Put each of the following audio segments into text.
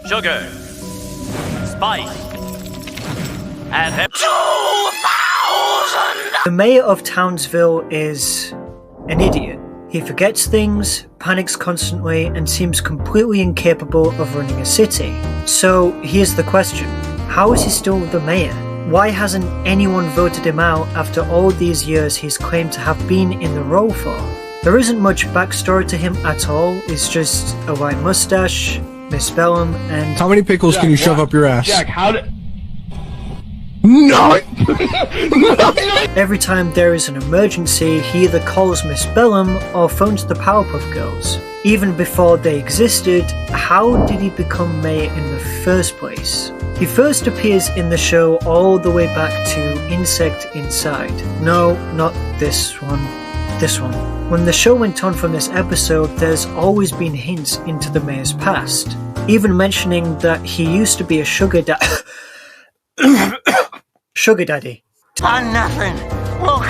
sugar, spice, and 2,000! The mayor of Townsville is an idiot. He forgets things, panics constantly, and seems completely incapable of running a city. So here's the question. How is he still the mayor? Why hasn't anyone voted him out after all these years he's claimed to have been in the role for? There isn't much backstory to him at all. It's just a white mustache, Miss Bellum, and... How many pickles can you shove up your ass? Jack, how did... No! Every time there is an emergency, he either calls Miss Bellum or phones the Powerpuff Girls. Even before they existed, how did he become mayor in the first place? He first appears in the show all the way back to Insect Inside. No, not this one. This one. When the show went on from this episode, there's always been hints into the mayor's past. Even mentioning that he used to be a sugar daddy. Sugar daddy. I'm nothing. Look,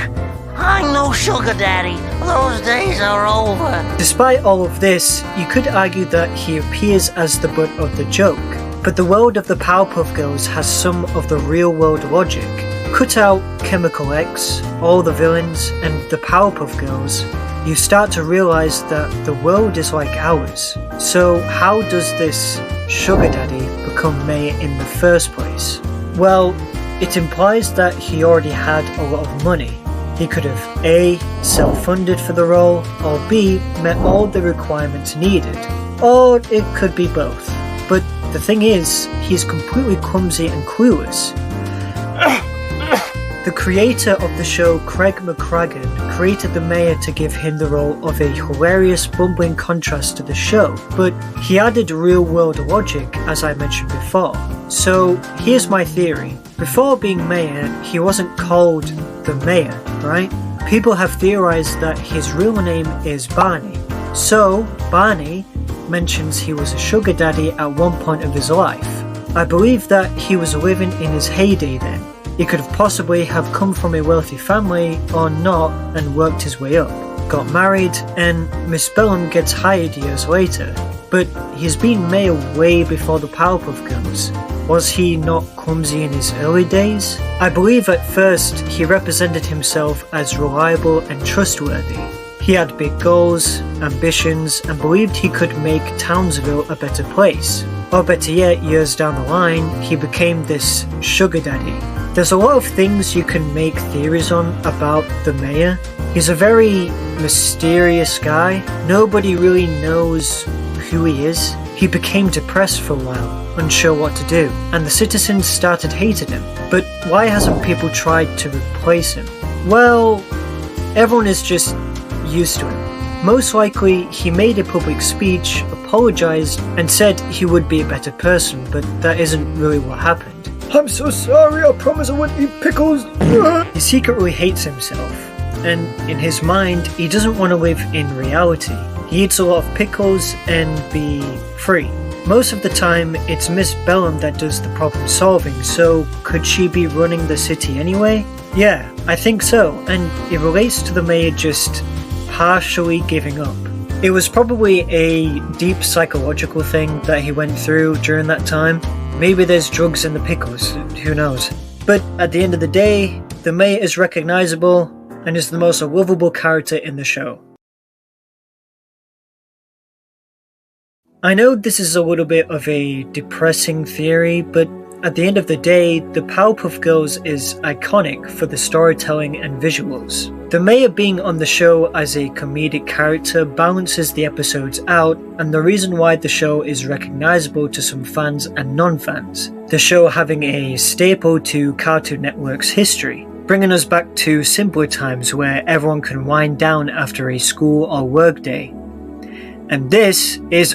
I'm no sugar daddy. Those days are over. Despite all of this, you could argue that he appears as the butt of the joke. But the world of the Powerpuff Girls has some of the real world logic. Cut out Chemical X, all the villains, and the Powerpuff Girls, you start to realize that the world is like ours. So how does this sugar daddy become mayor in the first place? Well, it implies that he already had a lot of money. He could have A. self-funded for the role, or B. met all the requirements needed. Or it could be both. But the thing is, he's completely clumsy and clueless. The creator of the show, Craig McCracken, created the mayor to give him the role of a hilarious, bumbling contrast to the show, but he added real-world logic, as I mentioned before. So here's my theory. Before being mayor, he wasn't called the mayor, right? People have theorized that his real name is Barney. So Barney mentions he was a sugar daddy at one point of his life. I believe that he was living in his heyday then. He could have possibly have come from a wealthy family or not and worked his way up, got married, and Miss Bellum gets hired years later. But he's been mayor way before the Powerpuff Girls. Was he not clumsy in his early days? I believe at first he represented himself as reliable and trustworthy. He had big goals, ambitions, and believed he could make Townsville a better place. Or better yet, years down the line, he became this sugar daddy. There's a lot of things you can make theories on about the mayor. He's a very mysterious guy. Nobody really knows who he is. He became depressed for a while, unsure what to do, and the citizens started hating him. But why hasn't people tried to replace him? Well, everyone is just used to him. Most likely, he made a public speech, apologized, and said he would be a better person, but that isn't really what happened. I'm so sorry, I promise I wouldn't eat pickles. He secretly hates himself, and in his mind, he doesn't want to live in reality. He eats a lot of pickles and be free. Most of the time, it's Miss Bellum that does the problem solving, so could she be running the city anyway? Yeah, I think so, and it relates to the mayor just partially giving up. It was probably a deep psychological thing that he went through during that time. Maybe there's drugs in the pickles, who knows. But at the end of the day, the mayor is recognizable and is the most lovable character in the show. I know this is a little bit of a depressing theory, but at the end of the day, the Powerpuff Girls is iconic for the storytelling and visuals. The mayor being on the show as a comedic character balances the episodes out, and the reason why the show is recognizable to some fans and non-fans. The show having a staple to Cartoon Network's history, bringing us back to simpler times where everyone can wind down after a school or work day. And this is